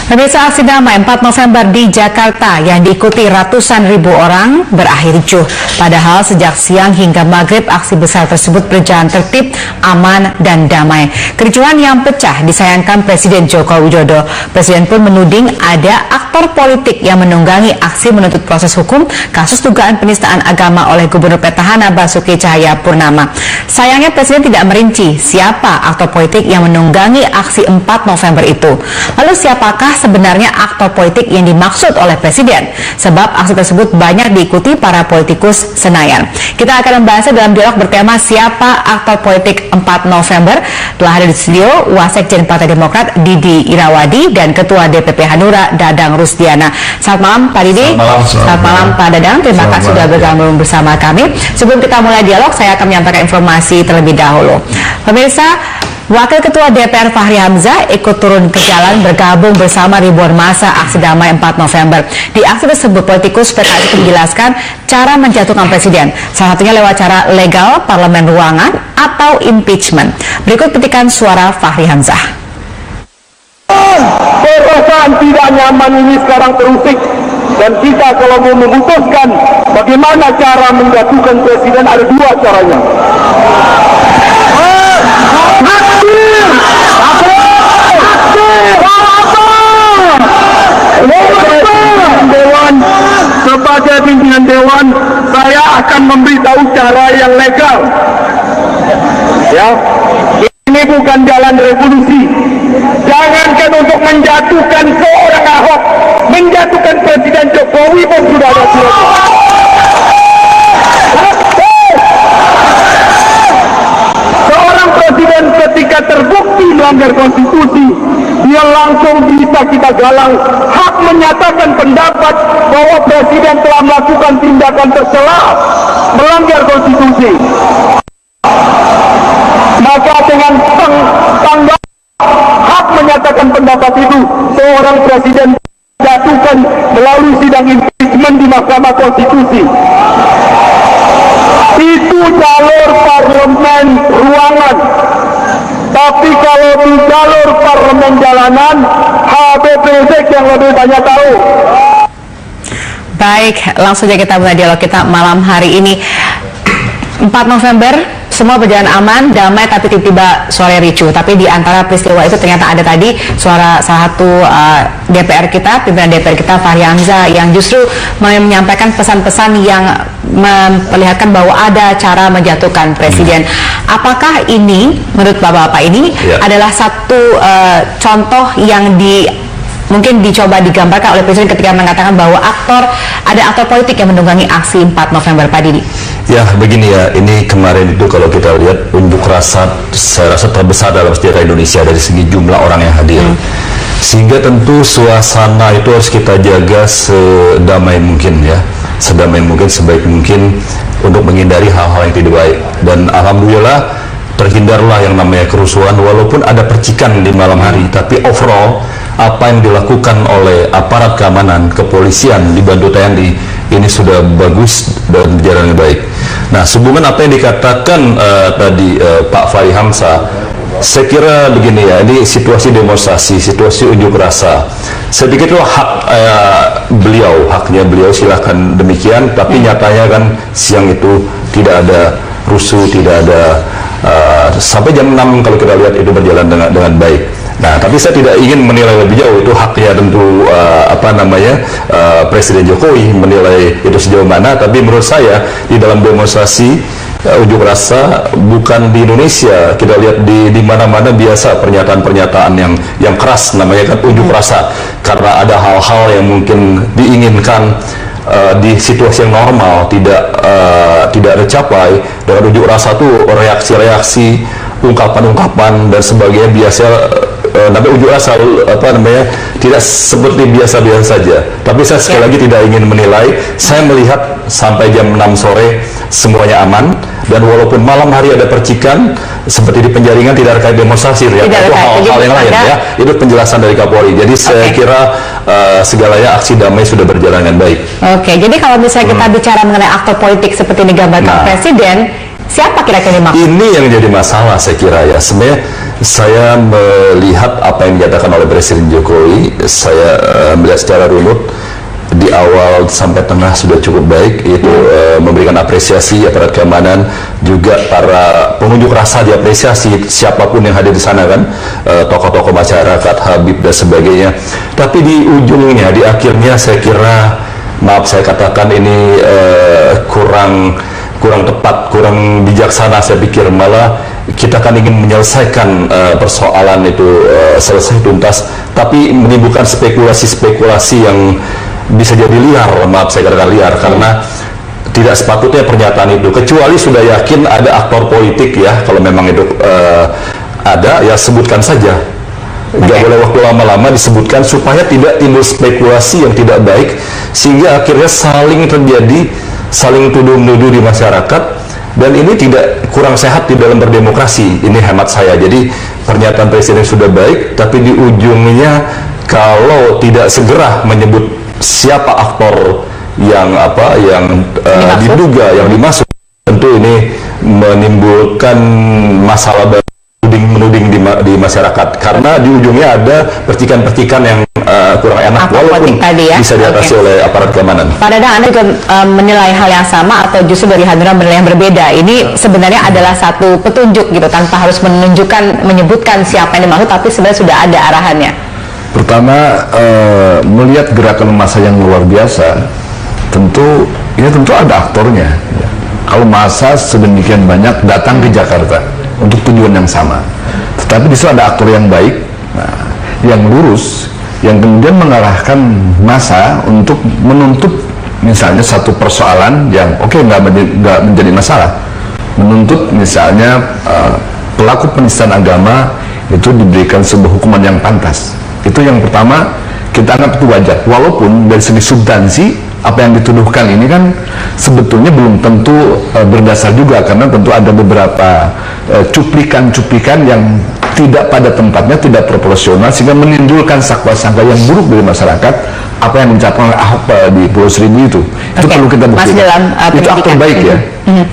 Pemirsa, aksi damai 4 November di Jakarta yang diikuti ratusan ribu orang berakhir ricuh. Padahal sejak siang hingga maghrib aksi besar tersebut berjalan tertib, aman, dan damai. Kericuhan yang pecah disayangkan Presiden Joko Widodo. Presiden pun menuding ada aktor politik yang menunggangi aksi menuntut proses hukum kasus dugaan penistaan agama oleh Gubernur Petahana Basuki Cahayapurnama. Sayangnya Presiden tidak merinci siapa aktor politik yang menunggangi aksi 4 November itu. Lalu siapakah sebenarnya aktor politik yang dimaksud oleh Presiden? Sebab aksi tersebut banyak diikuti para politikus Senayan. Kita akan membahasnya dalam dialog bertema siapa aktor politik 4 November. Telah hadir di studio Wasekjen Partai Demokrat Didi Irawadi dan Ketua DPP Hanura Dadang Rusdiana. Selamat malam Pak Didi. Selamat malam Pak Dadang. Terima kasih sudah bergabung bersama kami. Sebelum kita mulai dialog, saya akan menyampaikan informasi terlebih dahulu. Pemirsa, Wakil Ketua DPR Fahri Hamzah ikut turun ke jalan bergabung bersama ribuan massa aksi damai 4 November. Di aksi tersebut, politikus PKS itu menjelaskan cara menjatuhkan Presiden, salah satunya lewat cara legal, parlemen ruangan, atau impeachment. Berikut petikan suara Fahri Hamzah. Perasaan tidak nyaman ini sekarang terusik, dan kita kalau mau memutuskan bagaimana cara menjatuhkan Presiden, ada dua caranya. Sebagai pimpinan Dewan, saya akan memberitahu cara yang legal. Ya, ini bukan jalan revolusi. Jangankan untuk menjatuhkan seorang Ahok, menjatuhkan Presiden Jokowi pun sudah ada surat. Seorang presiden ketika terbukti melanggar konstitusi, dia langsung bisa kita galang hak menyatakan pendapat bahwa Presiden telah melakukan tindakan tercela, melanggar konstitusi. Maka dengan tanggal hak menyatakan pendapat itu, seorang Presiden dijatuhkan melalui sidang impeachment di Mahkamah Konstitusi. Itu jalur parlemen ruangan. Tapi kalau di jalur parlemen jalanan, Habib Rizik yang lebih banyak tahu. Baik, langsung saja kita mulai dialog kita malam hari ini. 4 November, semua berjalan aman, damai, tapi tiba-tiba sore ricuh. Tapi di antara peristiwa itu ternyata ada tadi suara salah satu DPR kita, pimpinan DPR kita Fahri Hamzah, yang justru menyampaikan pesan-pesan yang memperlihatkan bahwa ada cara menjatuhkan Presiden. Apakah ini, menurut Bapak-Bapak ini, adalah satu contoh yang mungkin dicoba digambarkan oleh Presiden ketika mengatakan bahwa ada aktor politik yang menunggangi aksi 4 November, Pak Didi? Ya, begini ya, ini kemarin itu kalau kita lihat unjuk rasa saya rasa terbesar dalam sejarah Indonesia dari segi jumlah orang yang hadir. Sehingga tentu suasana itu harus kita jaga sedamai mungkin ya, sedamai mungkin, sebaik mungkin untuk menghindari hal-hal yang tidak baik. Dan alhamdulillah terhindarlah yang namanya kerusuhan, walaupun ada percikan di malam hari, tapi overall apa yang dilakukan oleh aparat keamanan, kepolisian dibantu TNI ini sudah bagus dan berjalan dengan baik. Nah, sehubungan apa yang dikatakan tadi Pak Fahri Hamzah, saya kira begini ya, ini situasi demonstrasi, situasi unjuk rasa. Saya pikir itu hak haknya beliau, silahkan demikian. Tapi nyatanya kan siang itu tidak ada rusuh, tidak ada sampai jam 6 kalau kita lihat itu berjalan dengan baik. Nah, tapi saya tidak ingin menilai lebih jauh, itu haknya tentu Presiden Jokowi menilai itu sejauh mana. Tapi menurut saya di dalam demonstrasi unjuk rasa, bukan di Indonesia, kita lihat di mana-mana biasa pernyataan-pernyataan yang keras, namanya kan unjuk rasa, karena ada hal-hal yang mungkin diinginkan di situasi yang normal tidak tercapai. Dengan unjuk rasa tuh reaksi-reaksi, ungkapan-ungkapan dan sebagainya biasa. Namanya unjuk rasa tidak seperti biasa-biasa saja. Tapi saya sekali lagi tidak ingin menilai. Saya melihat sampai jam 6 sore semuanya aman, dan walaupun malam hari ada percikan seperti di Penjaringan, tidak terkait demonstrasi ya, itu hal-hal yang lain ya. Itu penjelasan dari Kapolri. Jadi saya kira segalanya aksi damai sudah berjalan dengan baik. Oke, jadi kalau misalnya kita bicara mengenai aktor politik seperti digambarkan Presiden, siapa kira-kira dimaksud? Ini yang jadi masalah saya kira ya. Sebenarnya Saya melihat apa yang dinyatakan oleh Presiden Jokowi, saya melihat secara runut di awal sampai tengah sudah cukup baik, yaitu memberikan apresiasi aparat keamanan, juga para pengunjuk rasa diapresiasi, siapapun yang hadir di sana kan, tokoh-tokoh masyarakat, Habib dan sebagainya. Tapi di ujungnya, di akhirnya saya kira, maaf saya katakan ini kurang tepat, kurang bijaksana. Saya pikir malah kita kan ingin menyelesaikan persoalan itu selesai tuntas, tapi menimbulkan spekulasi-spekulasi yang bisa jadi liar, maaf saya katakan liar, karena tidak sepatutnya pernyataan itu, kecuali sudah yakin ada aktor politik ya. Kalau memang itu ada, ya sebutkan saja, nggak boleh waktu lama-lama disebutkan supaya tidak timbul spekulasi yang tidak baik, sehingga akhirnya saling tuduh-menuduh di masyarakat, dan ini kurang sehat di dalam berdemokrasi. Ini hemat saya. Jadi pernyataan Presiden sudah baik, tapi di ujungnya kalau tidak segera menyebut siapa aktor yang diduga, yang dimaksud, tentu ini menimbulkan masalah baru, menuding di masyarakat, karena di ujungnya ada percikan-percikan yang kurang enak, walaupun bisa diatasi oleh aparat keamanan. Pak Dadang, Anda juga menilai hal yang sama atau justru dari Hanura menilai yang berbeda? Ini sebenarnya adalah satu petunjuk gitu, tanpa harus menyebutkan siapa yang dimaksud, tapi sebenarnya sudah ada arahannya. Pertama, melihat gerakan massa yang luar biasa, tentu ada aktornya. Kalau massa sedemikian banyak datang ke Jakarta untuk tujuan yang sama, tetapi di situ ada aktor yang baik, yang lurus, yang kemudian mengarahkan massa untuk menuntut misalnya satu persoalan yang nggak menjadi masalah, menuntut misalnya pelaku penistaan agama itu diberikan sebuah hukuman yang pantas. Itu yang pertama, kita anggap itu wajar, walaupun dari segi substansi apa yang dituduhkan ini kan sebetulnya belum tentu berdasar juga, karena tentu ada beberapa cuplikan-cuplikan yang tidak pada tempatnya, tidak proporsional, sehingga menimbulkan sangka-sangka yang buruk dari masyarakat. Apa yang dicapai oleh Ahok di Pulau Seribu itu perlu kita buktikan. Itu aktor baik ya.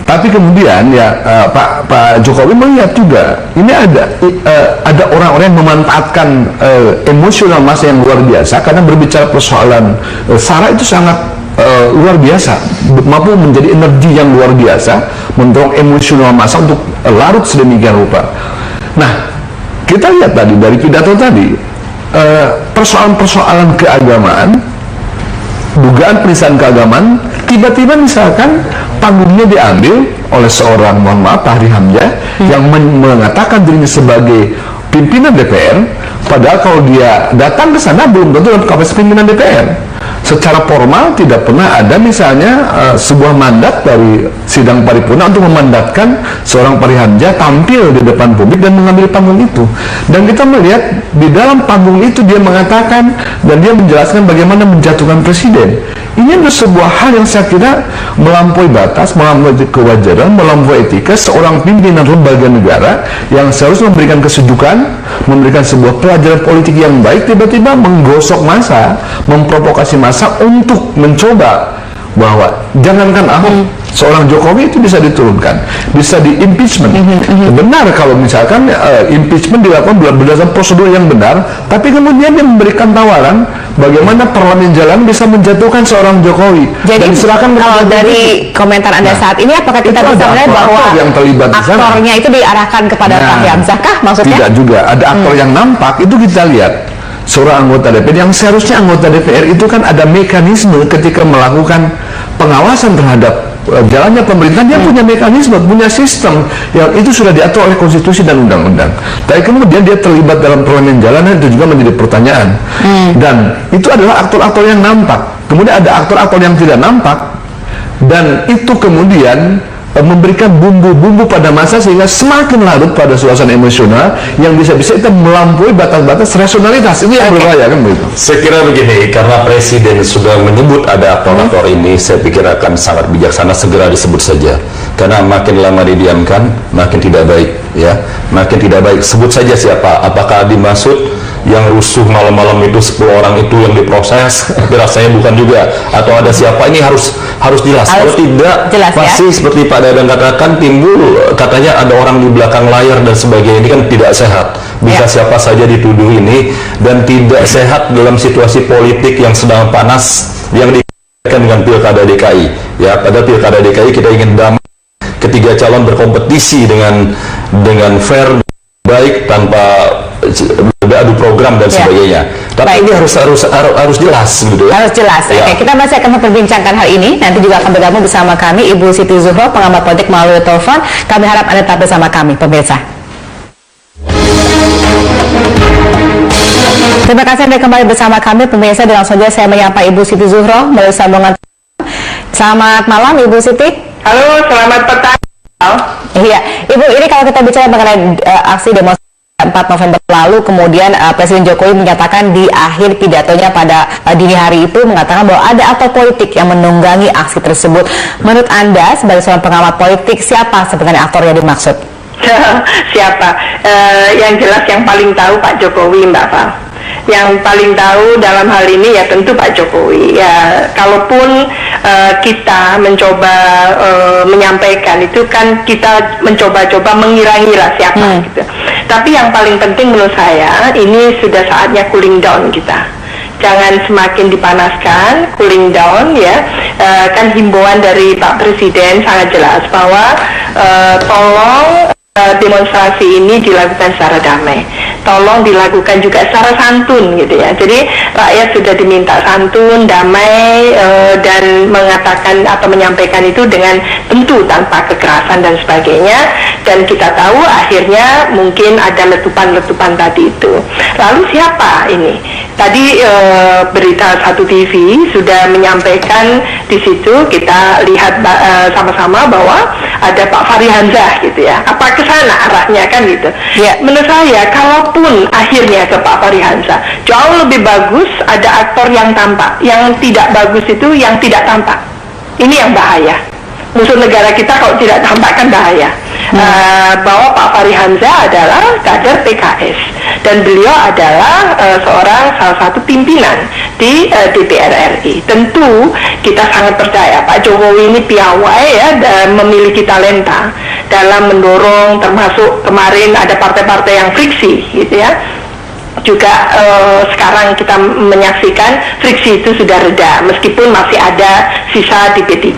Tapi kemudian ya Pak Jokowi melihat juga ini ada orang-orang yang memanfaatkan emosional massa yang luar biasa, karena berbicara persoalan SARA itu sangat luar biasa, mampu menjadi energi yang luar biasa, mendorong emosional massa untuk larut sedemikian rupa. Nah, kita lihat tadi dari pidato tadi, persoalan-persoalan keagamaan, dugaan penistaan keagamaan, tiba-tiba misalkan panggungnya diambil oleh seorang, mohon maaf, Fahri Hamzah, yang mengatakan dirinya sebagai pimpinan DPR, padahal kalau dia datang ke sana belum tentu dalam kapasitas pimpinan DPR. Secara formal tidak pernah ada misalnya sebuah mandat dari sidang paripurna untuk memandatkan seorang Fahri Hamzah tampil di depan publik dan mengambil panggung itu. Dan kita melihat di dalam panggung itu dia mengatakan dan dia menjelaskan bagaimana menjatuhkan presiden. Ini adalah sebuah hal yang saya kira melampaui batas, melampaui kewajaran, melampaui etika seorang pimpinan lembaga negara yang seharusnya memberikan kesejukan, memberikan sebuah pelajaran politik yang baik, tiba-tiba menggosok massa, memprovokasi massa untuk mencoba bahwa jangankan Ahok, seorang Jokowi itu bisa diturunkan, bisa di-impeachment. Benar kalau misalkan impeachment dilakukan berdasarkan prosedur yang benar, tapi kemudian dia memberikan tawaran bagaimana parlemen jalan bisa menjatuhkan seorang Jokowi. Jadi dan diserahkan kalau dari komentar Anda saat ini, apakah kita bisa melihat bahwa yang terlibat di sana, aktornya itu diarahkan kepada Fahri Hamzah kah maksudnya? Tidak juga, ada aktor yang nampak, itu kita lihat. Seorang anggota DPR yang seharusnya anggota DPR itu kan ada mekanisme ketika melakukan pengawasan terhadap jalannya pemerintahan, dia punya mekanisme, punya sistem yang itu sudah diatur oleh konstitusi dan undang-undang. Tapi kemudian dia terlibat dalam parlemen jalanan, itu juga menjadi pertanyaan. Dan itu adalah aktor-aktor yang nampak. Kemudian ada aktor-aktor yang tidak nampak, dan itu kemudian memberikan bumbu-bumbu pada massa sehingga semakin larut pada suasana emosional yang bisa-bisa itu melampaui batas-batas rasionalitas. Ini yang berbahaya kan begitu. Saya kira begini, karena Presiden sudah menyebut ada aktor-aktor ini, saya pikir akan sangat bijaksana segera disebut saja. Karena makin lama didiamkan, makin tidak baik, ya, makin tidak baik. Sebut saja siapa, apakah dimaksud yang rusuh malam-malam itu 10 orang itu yang diproses, tapi rasanya bukan juga, atau ada siapa, ini harus harus jelas. Kalau tidak, jelas, masih seperti Pak Dadang katakan, timbul katanya ada orang di belakang layar dan sebagainya. Ini kan tidak sehat. Bisa siapa saja dituduh ini, dan tidak sehat dalam situasi politik yang sedang panas yang dikaitkan dengan Pilkada DKI. Ya, pada Pilkada DKI kita ingin damai, ketiga calon berkompetisi dengan fair, baik, tanpa adu program dan sebagainya. Tapi ini harus jelas gitu ya. Harus jelas. Ya. Oke, kita masih akan memperbincangkan hal ini. Nanti juga akan bergabung bersama kami Ibu Siti Zuhro, pengamat politik melalui telepon. Kami harap Anda tetap bersama kami, pemirsa. Terima kasih Anda kembali bersama kami, pemirsa. Dan langsung saja saya menyapa Ibu Siti Zuhro melalui sambungan. Selamat malam Ibu Siti. Halo, selamat petang. Iya, Ibu, ini kalau kita bicara mengenai aksi demonstrasi 4 November lalu, kemudian Presiden Jokowi menyatakan di akhir pidatonya pada dini hari itu mengatakan bahwa ada aktor politik yang menunggangi aksi tersebut. Menurut Anda sebagai seorang pengamat politik, siapa sebenarnya aktor yang dimaksud? Siapa? Yang jelas yang paling tahu Pak Jokowi, Mbak Fal. Yang paling tahu dalam hal ini ya tentu Pak Jokowi. Ya, kalaupun kita mencoba menyampaikan itu kan kita mencoba-coba mengira-ngira siapa gitu. Tapi yang paling penting menurut saya ini sudah saatnya cooling down kita. Jangan semakin dipanaskan, cooling down ya. Kan himbauan dari Pak Presiden sangat jelas bahwa tolong demonstrasi ini dilakukan secara damai, tolong dilakukan juga secara santun gitu ya. Jadi rakyat sudah diminta santun, damai, dan mengatakan atau menyampaikan itu dengan tentu tanpa kekerasan dan sebagainya. Dan kita tahu akhirnya mungkin ada letupan-letupan tadi itu. Lalu siapa ini? Tadi berita Satu TV sudah menyampaikan di situ, kita lihat sama-sama bahwa ada Pak Fahri Hamzah gitu ya. Apa ke sana arahnya kan gitu. Ya. Menurut saya kalaupun akhirnya ke Pak Fahri Hamzah, jauh lebih bagus ada aktor yang tampak. Yang tidak bagus itu yang tidak tampak. Ini yang bahaya. Musuh negara kita kalau tidak tampak kan bahaya. Bahwa Pak Fahri Hamzah adalah kader PKS dan beliau adalah salah satu pimpinan di DPR RI. Tentu kita sangat percaya Pak Jokowi ini piawai ya, dan memiliki talenta dalam mendorong, termasuk kemarin ada partai-partai yang friksi gitu ya. Juga sekarang kita menyaksikan friksi itu sudah reda meskipun masih ada sisa di P3.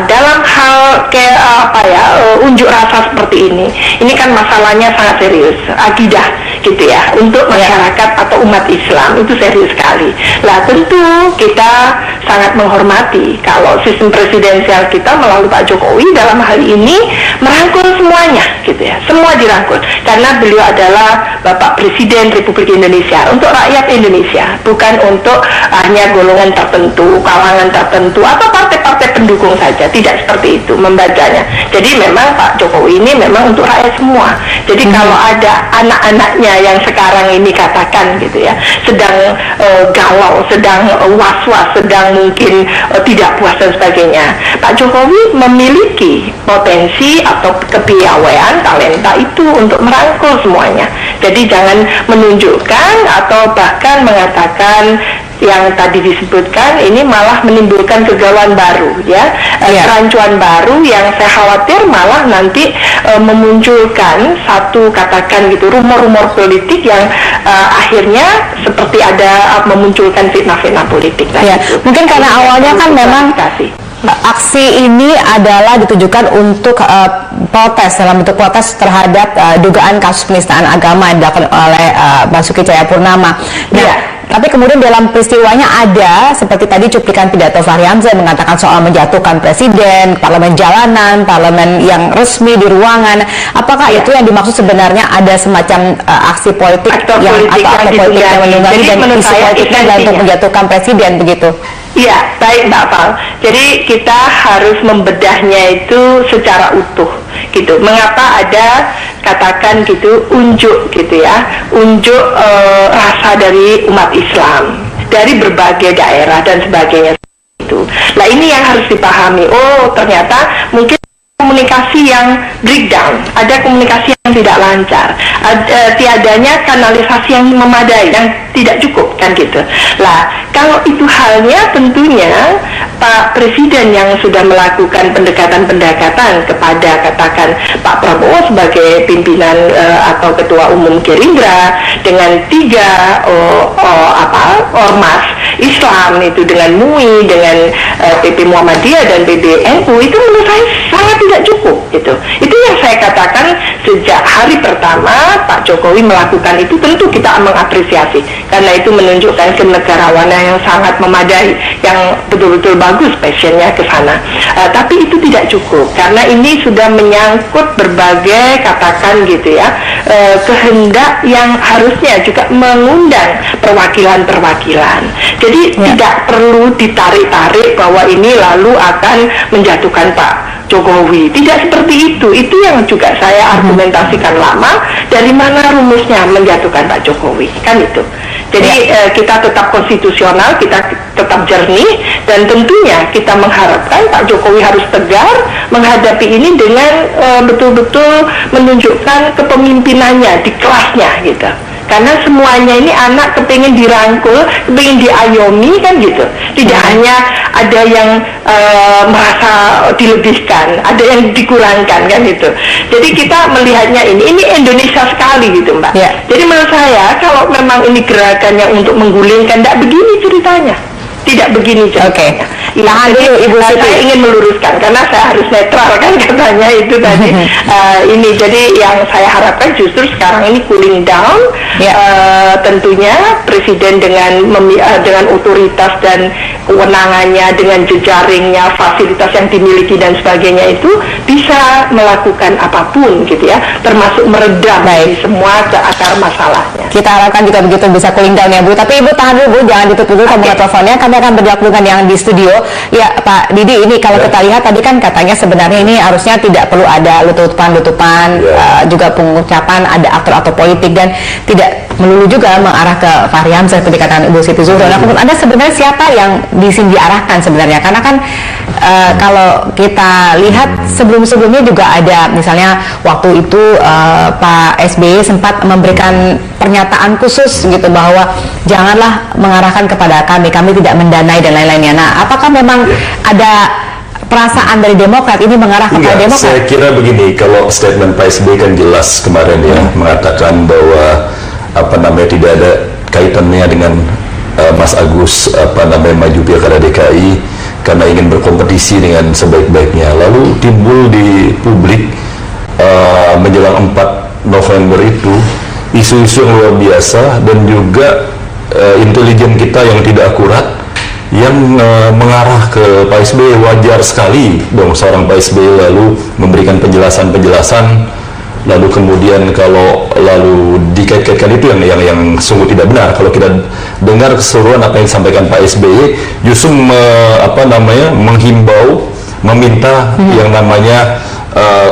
Dalam hal kayak unjuk rasa seperti ini kan masalahnya sangat serius, akidah gitu ya, untuk masyarakat atau umat Islam itu serius sekali. Lah tentu kita sangat menghormati kalau sistem presidensial kita melalui Pak Jokowi dalam hal ini merangkul semuanya gitu ya, semua dirangkul karena beliau adalah Bapak Presiden Republik Indonesia untuk rakyat Indonesia, bukan untuk hanya golongan tertentu, kalangan tertentu atau partai-partai pendukung saja. Tidak seperti itu membacanya. Jadi memang Pak Jokowi ini memang untuk rakyat semua. Jadi kalau ada anak-anaknya yang sekarang ini katakan gitu ya, sedang galau, sedang was-was, sedang mungkin tidak puas dan sebagainya, Pak Jokowi memiliki potensi atau kepiawaian, talenta itu untuk merangkul semuanya. Jadi jangan menunjukkan atau bahkan mengatakan yang tadi disebutkan ini malah menimbulkan kegalauan baru ya, kerancuan baru yang saya khawatir malah nanti memunculkan satu katakan gitu rumor-rumor politik yang akhirnya seperti ada memunculkan fitnah-fitnah politik. Gitu. Mungkin karena awalnya kan memang aksi ini adalah ditujukan untuk protes, dalam bentuk protes terhadap dugaan kasus penistaan agama yang dilakukan oleh Basuki Cahayapurnama. Tapi kemudian dalam peristiwanya ada seperti tadi cuplikan pidato Fahri Hamzah mengatakan soal menjatuhkan presiden, parlemen jalanan, parlemen yang resmi di ruangan. Apakah itu yang dimaksud sebenarnya ada semacam aksi politik atau aktor politik yang menunggangi dan isu politiknya dalam untuk menjatuhkan presiden begitu? Iya, baik Mbak Fal. Jadi kita harus membedahnya itu secara utuh gitu. Mengapa ada katakan gitu unjuk gitu ya, unjuk rasa dari umat Islam dari berbagai daerah dan sebagainya itu. Nah ini yang harus dipahami. Oh ternyata mungkin komunikasi yang breakdown, ada komunikasi yang tidak lancar, tiadanya kanalisasi yang memadai, yang tidak cukup kan gitu. Lah kalau itu halnya tentunya Pak Presiden yang sudah melakukan pendekatan-pendekatan kepada katakan Pak Prabowo sebagai pimpinan atau ketua umum Gerindra dengan 3 ormas Islam itu, dengan MUI, dengan PP Muhammadiyah dan PBNU, itu menurut saya sangat tidak cukup gitu. Itu yang saya katakan sejak hari pertama Pak Jokowi melakukan itu, tentu kita mengapresiasi karena itu menunjukkan kenegarawanan yang sangat memadai, yang betul-betul bagus passionnya ke sana. Tapi itu tidak cukup karena ini sudah menyangkut berbagai katakan gitu ya kehendak yang harusnya juga mengundang perwakilan-perwakilan. Jadi tidak perlu ditarik-tarik bahwa ini lalu akan menjatuhkan Pak Jokowi. Tidak seperti itu. Itu yang juga saya argumentasikan lama. Dari mana rumusnya menjatuhkan Pak Jokowi? Kan itu. Jadi kita tetap konstitusional, kita tetap jernih, dan tentunya kita mengharapkan Pak Jokowi harus tegar menghadapi ini dengan betul-betul menunjukkan kepemimpinannya di kelasnya gitu. Karena semuanya ini anak kepingin dirangkul, kepingin diayomi kan gitu. Tidak hanya ada yang merasa dilebihkan, ada yang dikurangkan kan gitu. Jadi kita melihatnya ini Indonesia sekali gitu Mbak. Jadi menurut saya kalau memang ini gerakannya untuk menggulingkan, tidak begini ceritanya. Tidak begini ceritanya. Tahan dulu Ibu Siti. Saya ingin meluruskan karena saya harus netral kan katanya itu tadi. Ini jadi yang saya harapkan justru sekarang ini cooling down. Tentunya Presiden dengan otoritas dan kewenangannya, dengan jejaringnya, fasilitas yang dimiliki dan sebagainya itu bisa melakukan apapun gitu ya, termasuk meredam semua ke akar masalahnya. Kita harapkan juga begitu bisa cooling down ya Bu. Tapi Ibu tahan dulu Bu, jangan ditutup dulu sambungan teleponnya. Kami akan berdialog dengan yang di studio. Ya Pak Didi, ini kalau kita lihat tadi kan katanya sebenarnya ini harusnya tidak perlu ada lutupan-lutupan, juga pengucapan ada aktor atau politik, dan tidak melulu juga mengarah ke Fahri Hamzah seperti katakan Ibu Siti Zuhro. Nah, menurut Anda sebenarnya siapa yang di sini diarahkan sebenarnya? Karena kan kalau kita lihat sebelum-sebelumnya juga ada, misalnya waktu itu Pak SBY sempat memberikan pernyataan khusus gitu bahwa janganlah mengarahkan kepada kami tidak mendanai dan lain-lainnya. Nah, apakah memang ada perasaan dari Demokrat ini mengarah kepada Demokrat? Saya kira begini, kalau statement Pak SBY kan jelas kemarin ya, mengatakan bahwa tidak ada kaitannya dengan Mas Agus maju pilkada DKI karena ingin berkompetisi dengan sebaik-baiknya. Lalu timbul di publik menjelang 4 November itu isu-isu yang luar biasa dan juga intelijen kita yang tidak akurat yang mengarah ke Pak SBY. Wajar sekali dong seorang Pak SBY lalu memberikan penjelasan, lalu kemudian kalau lalu dikait-kaitkan itu yang sungguh tidak benar. Kalau kita dengar keseluruhan apa yang disampaikan Pak SBY justru menghimbau, meminta yang namanya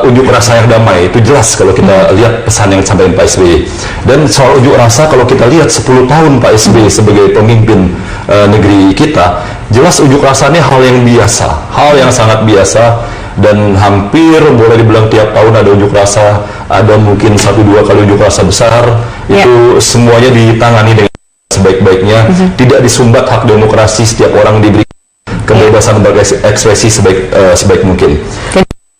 unjuk rasa yang damai. Itu jelas kalau kita lihat pesan yang disampaikan Pak SBY. Dan soal unjuk rasa, kalau kita lihat 10 tahun Pak SBY sebagai pemimpin negeri kita, jelas unjuk rasa ini hal yang biasa, hal yang sangat biasa, dan hampir boleh dibilang tiap tahun ada unjuk rasa, ada mungkin 1-2 kali unjuk rasa besar. Itu semuanya ditangani dengan sebaik-baiknya, tidak disumbat hak demokrasi, setiap orang diberi kebebasan berekspresi sebaik mungkin.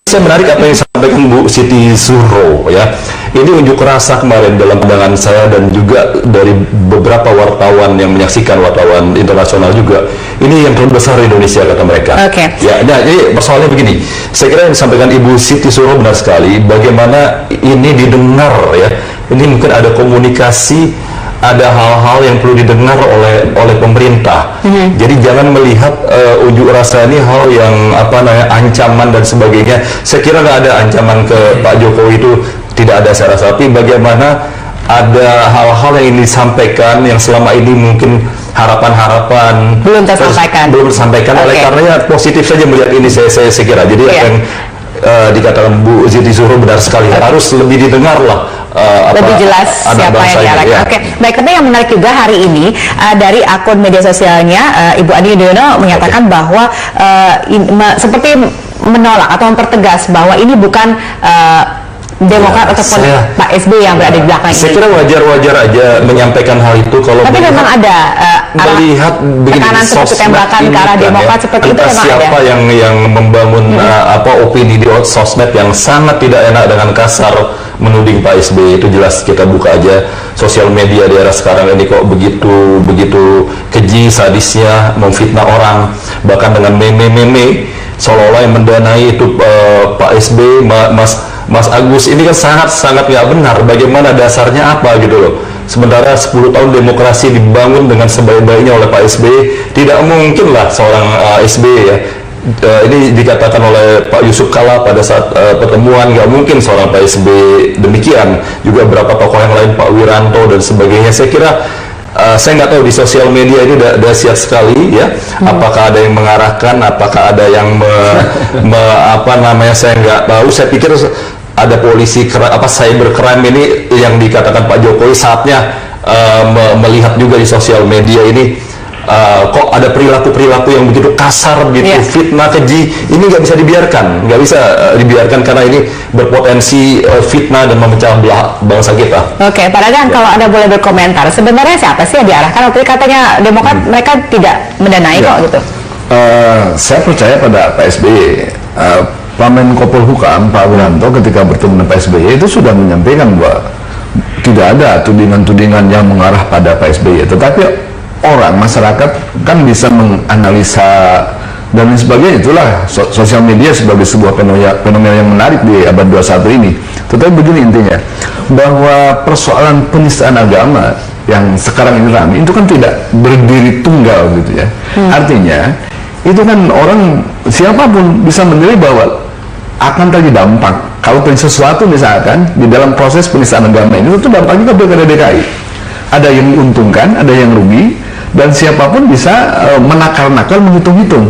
Saya menarik apa yang disampaikan Bu Siti Zuhro ya. Ini unjuk rasa kemarin dalam pandangan saya dan juga dari beberapa wartawan yang menyaksikan, wartawan internasional juga. Ini yang terbesar di Indonesia kata mereka. Ya, nah, ini persoalannya begini. Saya kira yang disampaikan Ibu Siti Zuhro benar sekali. Bagaimana ini didengar ya. Ini mungkin ada komunikasi, ada hal-hal yang perlu didengar oleh pemerintah. Jadi jangan melihat unjuk rasa ini hal yang ancaman dan sebagainya. Saya kira nggak ada ancaman ke Pak Jokowi, itu tidak ada saya rasa. Tapi bagaimana ada hal-hal yang ingin disampaikan yang selama ini mungkin harapan-harapan belum tersampaikan. Oleh karenanya positif saja melihat ini saya kira. Jadi apa yang dikatakan Bu Siti Zuhro benar sekali, harus lebih didengar lah, lebih jelas siapa yang diarahkan. Baik, tapi yang menarik juga hari ini dari akun media sosialnya Ibu Ani Yudhoyono menyatakan bahwa seperti menolak atau mempertegas bahwa ini bukan Demokrat ataupun Pak SBY yang berada di belakang ini. Saya kira wajar-wajar aja menyampaikan hal itu kalau tapi memang ada melihat tekanan seperti tembakan ke arah Demokrat seperti itu memang siapa ada. yang membangun opini di sosmed yang sangat tidak enak dengan kasar menuding Pak SBY, itu jelas kita buka aja sosial media di era sekarang ini kok begitu keji sadisnya memfitnah orang, bahkan dengan meme seolah-olah yang mendanai itu Pak SBY, Mas Agus. Ini kan sangat nggak benar. Bagaimana dasarnya apa gitu loh. Sementara 10 tahun demokrasi dibangun dengan sebaik-baiknya oleh Pak SBY, tidak mungkin lah seorang SBY ya. Ini dikatakan oleh Pak Yusuf Kala pada saat pertemuan, nggak mungkin seorang Pak SBY demikian. Juga beberapa tokoh yang lain, Pak Wiranto dan sebagainya. Saya kira saya nggak tahu di sosial media ini dahsyat sekali ya. Apakah ada yang mengarahkan, apakah ada yang saya nggak tahu. Saya pikir ada polisi cybercrime ini yang dikatakan Pak Jokowi saatnya melihat juga di sosial media ini. Kok ada perilaku yang begitu kasar, begitu fitnah, keji, ini nggak bisa dibiarkan karena ini berpotensi fitnah dan memecah belah bangsa kita. Oke, Pak Dadan, kalau Anda boleh berkomentar, sebenarnya siapa sih yang diarahkan? Waktu katanya Demokrat mereka tidak mendanai kok gitu. Saya percaya pada Pak SBY. Pak Menko Polhukam, Pak Wiranto ketika bertemu dengan Pak SBY itu sudah menyampaikan bahwa tidak ada tudingan-tudingan yang mengarah pada Pak SBY, tetapi orang, masyarakat kan bisa menganalisa dan lain sebagainya. Itulah sosial media sebagai sebuah fenomena yang menarik di abad 21 ini. Tetapi begini intinya, bahwa persoalan penistaan agama yang sekarang ini ramai itu kan tidak berdiri tunggal gitu ya. Artinya itu kan orang siapapun bisa menilai bahwa akan terjadi dampak kalau terjadi sesuatu misalkan di dalam proses penistaan agama ini, itu dampaknya ke pilkada DKI. Ada yang diuntungkan, ada yang rugi, dan siapapun bisa menakal-nakal, menghitung-hitung.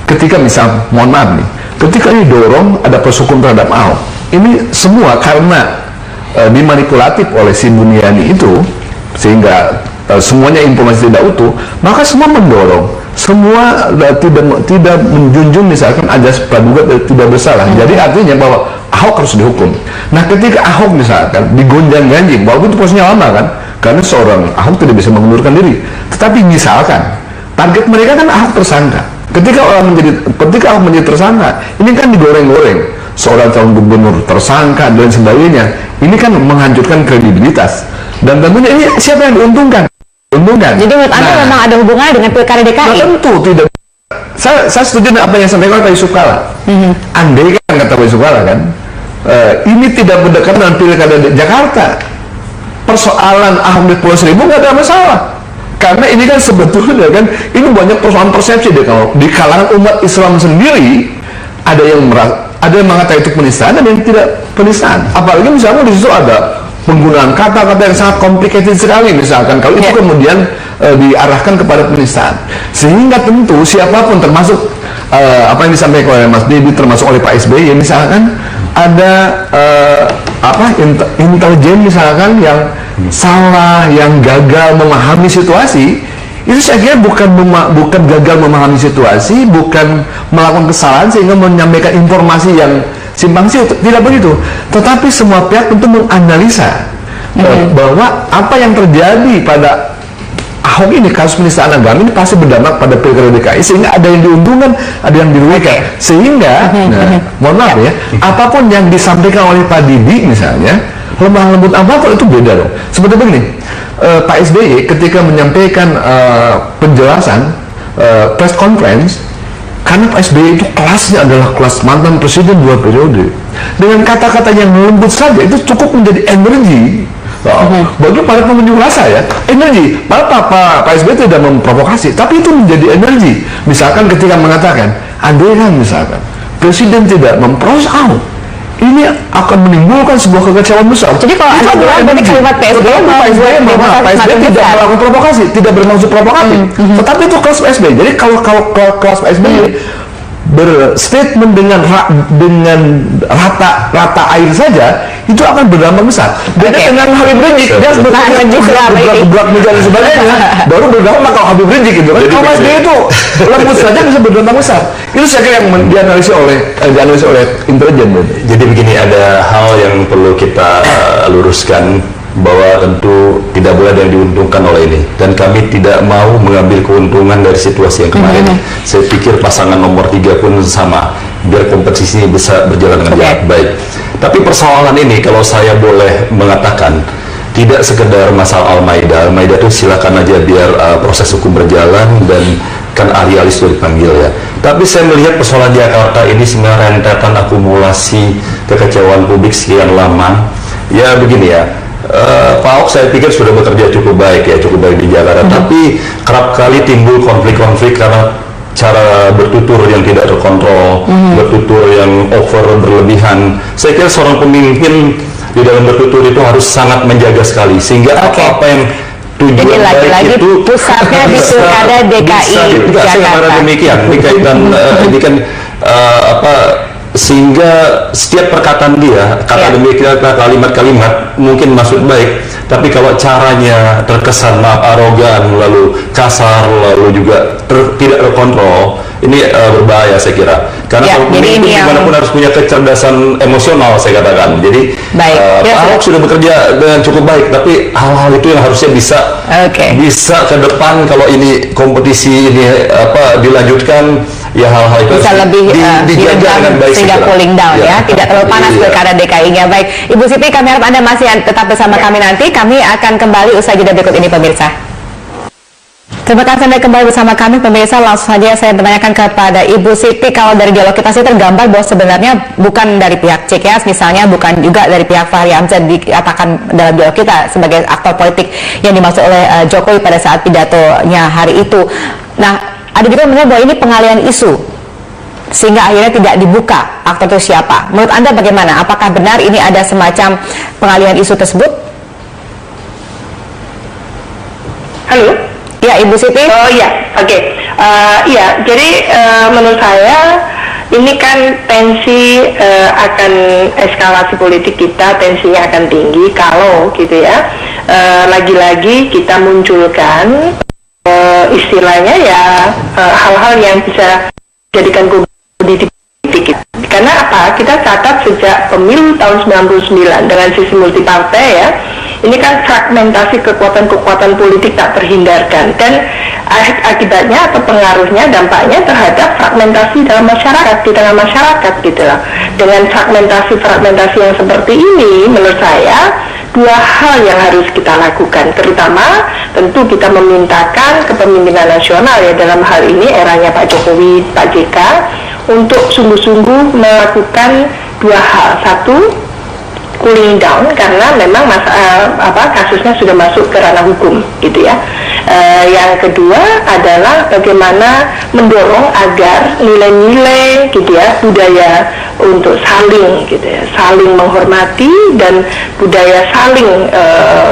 Ketika misal, mohon maaf nih, ketika didorong ada proses hukum terhadap Ahok, ini semua karena dimanipulatif oleh si Buniani itu, sehingga semuanya informasi tidak utuh, maka semua mendorong, semua tidak menjunjung misalkan ajas praduga tidak bersalah. Jadi artinya bahwa Ahok harus dihukum. Nah, ketika Ahok misalkan digonjang-ganjing, walaupun itu prosesnya lama kan, karena seorang Ahok tidak bisa mengundurkan diri. Tetapi misalkan target mereka kan Ahok tersangka. Ketika Ahok menjadi tersangka, ini kan digoreng-goreng. Seorang calon gubernur tersangka dan sebagainya. Ini kan menghancurkan kredibilitas. Dan tentunya ini siapa yang diuntungkan? Jadi menurut Anda memang ada hubungannya dengan pilkada DKI? Nah, tentu tidak. Saya setuju dengan apa yang disampaikan oleh Pak Yusuf Kala. Andai kan kata Pak Yusuf Kala kan, ini tidak berdekatan dengan pilkada Jakarta. Persoalan Ahok di Pulau Seribu nggak ada masalah, karena ini kan sebetulnya kan ini banyak persoalan persepsi deh. Kalau di kalangan umat Islam sendiri ada yang mengatakan itu penistaan, ada yang tidak penistaan. Apalagi misalnya di situ ada penggunaan kata-kata yang sangat complicated sekali misalkan, kalau itu kemudian diarahkan kepada penistaan, sehingga tentu siapapun termasuk apa yang disampaikan oleh Mas Dedi, termasuk oleh Pak SBY, misalkan ada intelijen misalkan yang salah, yang gagal memahami situasi, itu saya kira bukan gagal memahami situasi, bukan melakukan kesalahan sehingga menyampaikan informasi yang simpang siur, tidak begitu. Tetapi semua pihak tentu menganalisa bahwa apa yang terjadi pada Ahok ini, kasus penistaan agama ini pasti berdampak pada pilkada DKI, sehingga ada yang diuntungkan, ada yang dirugikan. Sehingga, mohon maaf ya, apapun yang disampaikan oleh Pak Didi misalnya, lemah lembut apapun itu beda loh. Seperti begini, Pak SBY ketika menyampaikan penjelasan press conference, karena Pak SBY itu kelasnya adalah kelas mantan presiden 2 periode, dengan kata-kata yang lembut saja itu cukup menjadi energi bagi para pengunjuk rasa ya, energi. Pak SBY tidak memprovokasi, tapi itu menjadi energi. Misalkan ketika mengatakan, andai kan misalkan presiden tidak memproses Ahok, ini akan menimbulkan sebuah kekecewaan besar. Jadi kalau Anda bilang berarti kalimat Pak SBY tidak melakukan provokasi, tidak bermaksud provokatif, tetapi itu kelas Pak SBY. Jadi kalau kelas Pak SBY berstatement dengan rata air saja, itu akan berdampak besar. Beda dengan Habib Rizik, dia sebetulnya gebrak meja dan sebagainya, baru berdampak kalau Habib Rizik gitu kan. Kalau Mas Bey itu lembut saja bisa berdampak besar. Itu saya kira yang dianalisis oleh intelijen. Jadi begini, ada hal yang perlu kita luruskan, bahwa tentu tidak boleh ada yang diuntungkan oleh ini, dan kami tidak mau mengambil keuntungan dari situasi yang kemarin. Saya pikir pasangan nomor 3 pun sama, biar kompetisi ini bisa berjalan dengan baik. Tapi persoalan ini, kalau saya boleh mengatakan, tidak sekedar masalah Al-Maidah. Al-Maidah itu silakan aja biar proses hukum berjalan, dan kan ahli-ahli sudah dipanggil ya. Tapi saya melihat persoalan Jakarta ini sebenarnya rentetan akumulasi kekecewaan publik sekian lama. Ya begini ya, Pak Ahok saya pikir sudah bekerja cukup baik di Jakarta, tapi kerap kali timbul konflik-konflik karena cara bertutur yang tidak terkontrol, bertutur yang over, berlebihan. Saya kira seorang pemimpin di dalam bertutur itu harus sangat menjaga sekali, sehingga apa-apa yang tujuan jadi lagi-lagi baik itu pusatnya di Pilkada DKI Jakarta. Saya demikian, dikaitan ini kan sehingga setiap perkataan dia, kata demikian, kalimat-kalimat mungkin maksud baik, tapi kalau caranya terkesan arogan, lalu kasar, lalu juga tidak terkontrol, ini berbahaya saya kira. Karena pemimpin dimanapun harus punya kecerdasan emosional, saya katakan. Jadi Pak Ahok sudah bekerja dengan cukup baik, tapi hal-hal itu yang harusnya bisa ke depan. Kalau ini kompetisi ini dilanjutkan, ya hal-hal itu bisa lebih dijaga dengan baik sehingga cooling down ya, tidak terlalu panas Pilkada DKI-nya. Baik, Ibu Siti, kami harap Anda masih tetap bersama kami nanti. Kami akan kembali usai jeda berikut ini, pemirsa. Terima kasih Anda kembali bersama kami, pemirsa. Langsung saja saya bertanyakan kepada Ibu Siti, kalau dari dialog kita sih tergambar bahwa sebenarnya bukan dari pihak CKS, misalnya bukan juga dari pihak Fahri Hamzah dikatakan dalam dialog kita sebagai aktor politik yang dimaksud oleh Jokowi pada saat pidatonya hari itu. Nah, ada juga menurut bahwa ini pengalihan isu sehingga akhirnya tidak dibuka aktor itu siapa. Menurut Anda bagaimana? Apakah benar ini ada semacam pengalihan isu tersebut? Halo? Ya, Ibu Siti. Oh iya, oke. Iya, jadi menurut saya ini kan tensi akan eskalasi politik kita, tensinya akan tinggi kalau gitu ya. Lagi-lagi kita munculkan istilahnya ya hal-hal yang bisa jadikan komoditi politik. Karena apa? Kita catat sejak pemilu tahun 99 dengan sistem multipartai ya, ini kan fragmentasi kekuatan-kekuatan politik tak terhindarkan, dan akibatnya atau pengaruhnya, dampaknya terhadap fragmentasi dalam masyarakat, di tengah masyarakat gitu lah. Dengan fragmentasi yang seperti ini, menurut saya dua hal yang harus kita lakukan, terutama tentu kita memintakan kepemimpinan nasional ya, dalam hal ini eranya Pak Jokowi, Pak JK, untuk sungguh-sungguh melakukan dua hal. Satu, cooling down, karena memang kasusnya sudah masuk ke ranah hukum gitu ya. Yang kedua adalah bagaimana mendorong agar nilai-nilai gitu ya, budaya untuk saling gitu ya, saling menghormati dan budaya saling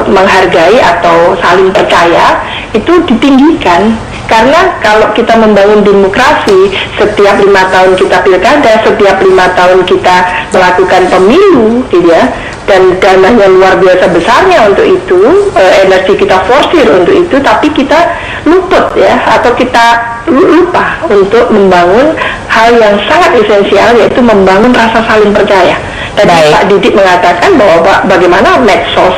menghargai atau saling percaya itu ditinggikan. Karena kalau kita membangun demokrasi, setiap 5 tahun kita pilkada, setiap 5 tahun kita melakukan pemilu gitu ya, dan dananya luar biasa besarnya untuk itu, energi kita forsir untuk itu, tapi kita luput ya, atau kita lupa untuk membangun hal yang sangat esensial, yaitu membangun rasa saling percaya. Tadi Pak Didik mengatakan bahwa bagaimana medsos,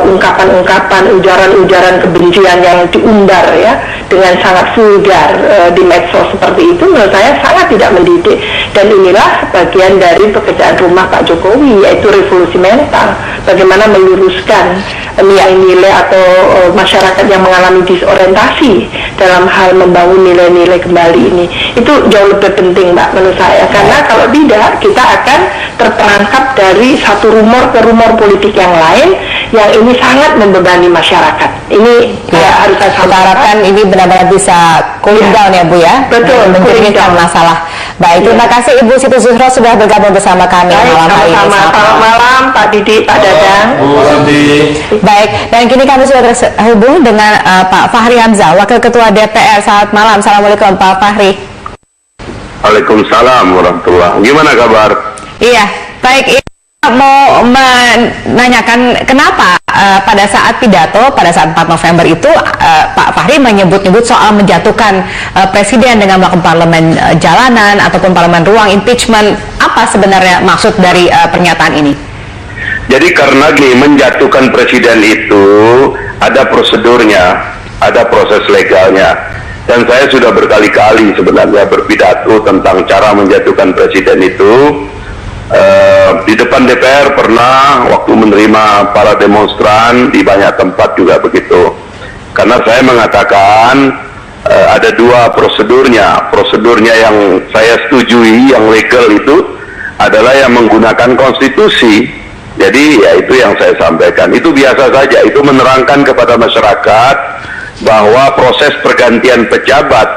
ungkapan-ungkapan, ujaran-ujaran kebencian yang diumbar ya dengan sangat vulgar di medsos seperti itu, menurut saya sangat tidak mendidik. Dan inilah bagian dari pekerjaan rumah Pak Jokowi, yaitu revolusi mental. Bagaimana meluruskan nilai-nilai atau masyarakat yang mengalami disorientasi dalam hal membangun nilai-nilai kembali ini. Itu jauh lebih penting Mbak menurut saya, karena kalau tidak kita akan terperangkap dari satu rumor ke rumor politik yang lain yang ini sangat membebani masyarakat. Ini harus saya harapkan ini benar-benar bisa cooling down ya Bu ya. Betul, menjernihkan masalah. Baik, terima kasih Ibu Siti Zuhro sudah bergabung bersama kami malam hari ini. Selamat malam Pak Didik, Pak Dadang. Baik, dan kini kami sudah terhubung dengan Pak Fahri Hamzah, Wakil Ketua DPR. Selamat malam, Assalamualaikum Pak Fahri. Waalaikumsalam warahmatullahi. Gimana kabar? Iya, baik. Mau menanyakan kenapa pada saat pidato pada saat 4 November itu Pak Fahri menyebut-nyebut soal menjatuhkan presiden dengan melakukan parlemen jalanan ataupun parlemen ruang, impeachment. Apa sebenarnya maksud dari pernyataan ini? Jadi karena menjatuhkan presiden itu ada prosedurnya, ada proses legalnya. Dan saya sudah berkali-kali sebenarnya berpidato tentang cara menjatuhkan presiden itu. Di depan DPR pernah waktu menerima para demonstran, di banyak tempat juga begitu. Karena saya mengatakan ada dua prosedurnya. Prosedurnya yang saya setujui, yang legal itu adalah yang menggunakan konstitusi. Jadi ya itu yang saya sampaikan. Itu biasa saja, itu menerangkan kepada masyarakat bahwa proses pergantian pejabat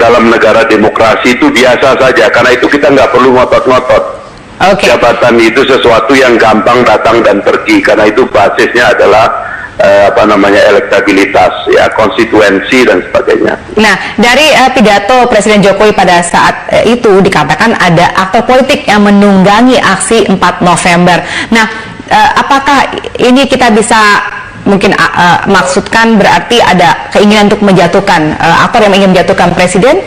dalam negara demokrasi itu biasa saja. Karena itu kita nggak perlu ngotot-ngotot. Okay. Jabatan itu sesuatu yang gampang datang dan pergi, karena itu basisnya adalah elektabilitas, ya, konstituensi dan sebagainya. Nah, dari pidato Presiden Jokowi pada saat itu dikatakan ada aktor politik yang menunggangi aksi 4 November. Nah, apakah ini kita bisa mungkin maksudkan berarti ada keinginan untuk menjatuhkan aktor yang ingin menjatuhkan presiden?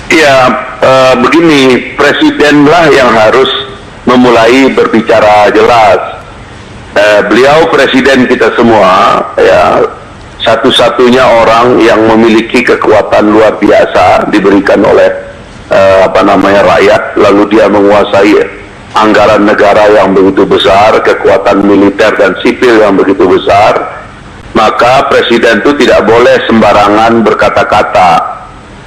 Ya, begini, presidenlah yang harus memulai berbicara jelas. Beliau presiden kita semua, ya, satu-satunya orang yang memiliki kekuatan luar biasa diberikan oleh rakyat, lalu dia menguasai anggaran negara yang begitu besar, kekuatan militer dan sipil yang begitu besar. Maka presiden itu tidak boleh sembarangan berkata-kata.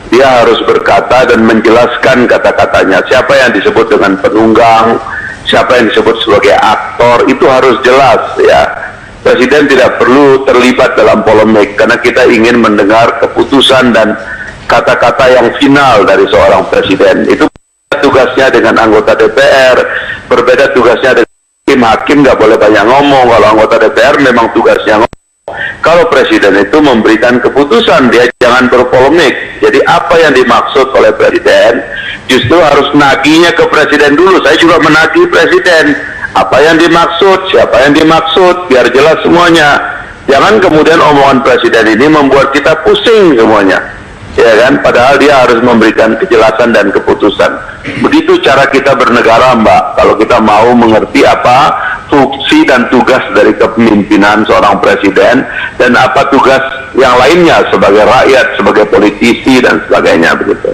Dia harus berkata dan menjelaskan kata-katanya. Siapa yang disebut dengan penunggang, siapa yang disebut sebagai aktor, itu harus jelas, ya. Presiden tidak perlu terlibat dalam polemik karena kita ingin mendengar keputusan dan kata-kata yang final dari seorang presiden. Itu tugasnya dengan anggota DPR, berbeda tugasnya dengan hakim nggak boleh banyak ngomong. Kalau anggota DPR memang tugasnya ngomong. Kalau presiden itu memberikan keputusan, dia jangan berpolemik. Jadi apa yang dimaksud oleh presiden justru harus naginya ke presiden dulu. Saya juga menagih presiden. Apa yang dimaksud, siapa yang dimaksud, biar jelas semuanya. Jangan kemudian omongan presiden ini membuat kita pusing semuanya, ya kan? Padahal dia harus memberikan kejelasan dan keputusan. Begitu cara kita bernegara, Mbak. Kalau kita mau mengerti apa fungsi dan tugas dari kepemimpinan seorang presiden dan apa tugas yang lainnya sebagai rakyat, sebagai politisi dan sebagainya, begitu.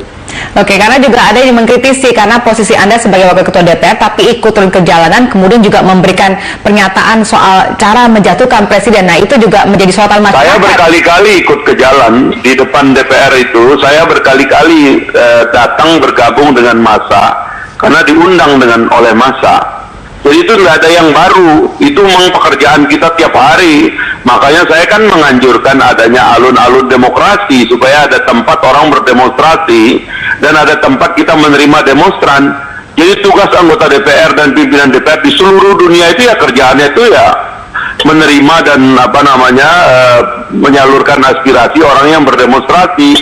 Oke, karena juga ada yang mengkritisi karena posisi Anda sebagai Wakil Ketua DPR tapi ikut turun ke jalanan, kemudian juga memberikan pernyataan soal cara menjatuhkan presiden. Nah, itu juga menjadi sorotan masyarakat. Saya berkali-kali ikut ke jalan di depan DPR itu. Saya berkali-kali datang bergabung dengan massa karena diundang oleh massa. Jadi itu nggak ada yang baru, itu memang pekerjaan kita tiap hari. Makanya saya kan menganjurkan adanya alun-alun demokrasi supaya ada tempat orang berdemonstrasi dan ada tempat kita menerima demonstran. Jadi tugas anggota DPR dan pimpinan DPR di seluruh dunia itu ya kerjaannya itu ya menerima dan menyalurkan aspirasi orang yang berdemonstrasi.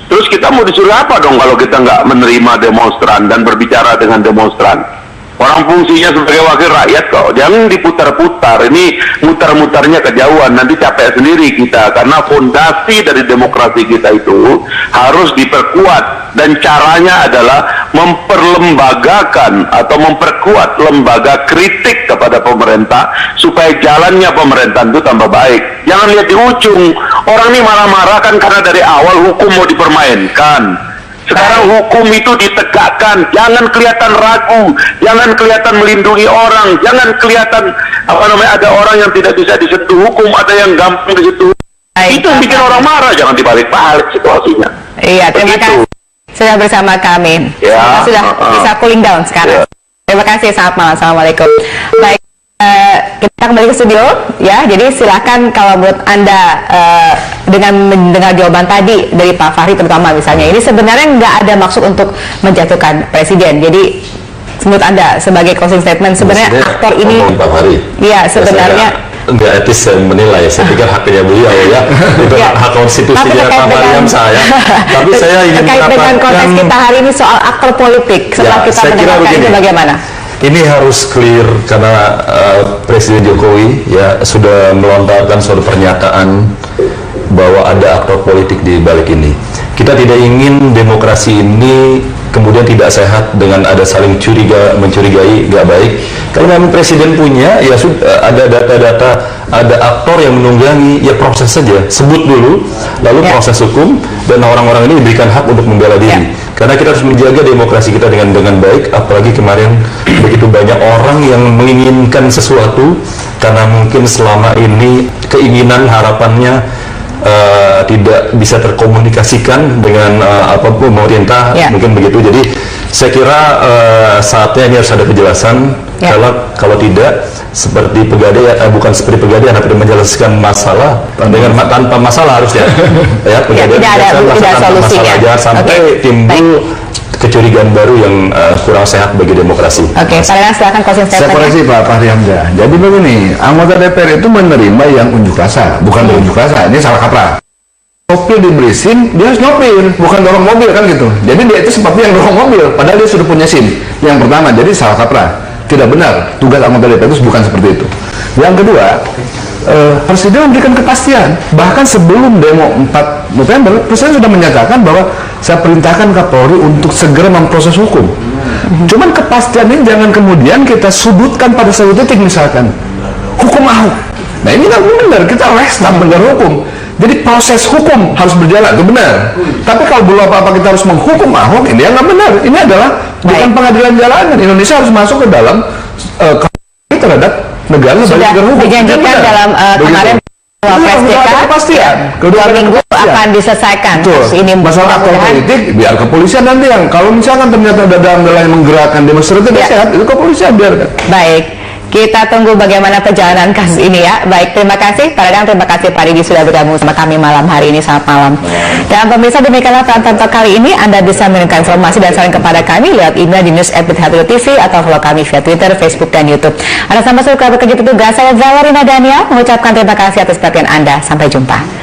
Terus kita mau disuruh apa dong kalau kita nggak menerima demonstran dan berbicara dengan demonstran? Orang fungsinya sebagai wakil rakyat kok, jangan diputar-putar. Ini mutar-mutarnya kejauhan, nanti capek sendiri kita. Karena fondasi dari demokrasi kita itu harus diperkuat. Dan caranya adalah memperlembagakan atau memperkuat lembaga kritik kepada pemerintah supaya jalannya pemerintahan itu tambah baik. Jangan lihat di ujung, orang ini marah-marah kan karena dari awal hukum mau dipermainkan. Sekarang hukum itu ditegakkan, jangan kelihatan ragu, jangan kelihatan melindungi orang, jangan kelihatan ada orang yang tidak bisa disentuh hukum, ada yang gampang disentuh. Itu yang bikin orang marah, jangan dibalik-balik situasinya. Iya, terima kasih sudah bersama kami. Ya, sudah bisa cooling down sekarang. Ya. Terima kasih, selamat malam, assalamualaikum. Baik. Kita kembali ke studio, ya. Jadi silakan kalau menurut Anda dengan mendengar jawaban tadi dari Pak Fahri terutama misalnya, ini sebenarnya nggak ada maksud untuk menjatuhkan presiden. Jadi menurut Anda sebagai closing statement sebenarnya aktor ini, ya sebenarnya nggak etis saya menilai. Saya pikir haknya beliau ya, itu hak konstitusinya Pak Mariam saya. Tapi saya ingin terkait dengan konteks kita hari ini soal aktor politik, setelah kita mendengarkan ini bagaimana? Ini harus clear karena Presiden Jokowi ya sudah melontarkan suatu pernyataan bahwa ada aktor politik di balik ini. Kita tidak ingin demokrasi ini kemudian tidak sehat dengan ada saling mencurigai, gak baik. Kalau memang Presiden punya, ya sudah ada data-data, ada aktor yang menunggangi, ya proses saja, sebut dulu, lalu proses hukum, dan orang-orang ini diberikan hak untuk membela diri. Karena kita harus menjaga demokrasi kita dengan baik, apalagi kemarin begitu banyak orang yang menginginkan sesuatu, karena mungkin selama ini keinginan, harapannya tidak bisa terkomunikasikan dengan apapun pemerintah, mungkin begitu. Jadi saya kira saatnya ini harus ada kejelasan. Kalau tidak seperti pegadaian, bukan seperti pegadaian, tapi menjelaskan masalah dengan tanpa masalah harusnya. Ya, pegadaian tidak solusinya. Jangan sampai timbul kecurigaan baru yang kurang sehat bagi demokrasi. Oke, Pak Rian, silakan closing statement. Saya koreksi Pak Fahri Hamzah. Jadi begini, anggota DPR itu menerima yang unjuk rasa, bukan berunjuk rasa. Ini salah kaprah. Mobil diberi SIM, dia harus nyopir, bukan dorong mobil kan gitu. Jadi dia itu seperti yang dorong mobil, padahal dia sudah punya SIM. Yang pertama, jadi salah kaprah. Tidak benar, tugas anggota DPR itu bukan seperti itu. Yang kedua, Presiden memberikan kepastian. Bahkan sebelum demo 4 November, Presiden sudah menyatakan bahwa saya perintahkan Kapolri untuk segera memproses hukum. Cuman kepastian ini jangan kemudian kita sudutkan pada satu titik, misalkan hukum Ahok. Nah ini nggak benar, kita restart negara hukum. Jadi proses hukum harus berjalan, itu benar. Tapi kalau belum apa-apa kita harus menghukum Ahok, ini nggak benar. Ini adalah bukan pengadilan jalanan. Indonesia harus masuk ke dalam terhadap negara sudah dijanjikan dalam kemarin Wapres JK kepastian 2 minggu akan diselesaikan. Ini masalah aktor politik biar kepolisian nanti yang kalau misalkan ternyata ada dalam yang menggerakkan demonstrasi sehat, itu kepolisian biarkan. Baik, kita tunggu bagaimana perjalanan kasus ini ya. Baik, terima kasih Pak Radang, terima kasih Pak Ridi sudah bergabung sama kami malam hari ini. Selamat malam. Dan pemirsa, demikianlah Tantanto kali ini. Anda bisa mengirimkan informasi dan saran kepada kami lewat email di news@tv atau follow kami via Twitter, Facebook, dan YouTube. Anda sampai selesai bekerja petugas, saya Zawarina Daniel mengucapkan terima kasih atas perhatian Anda. Sampai jumpa.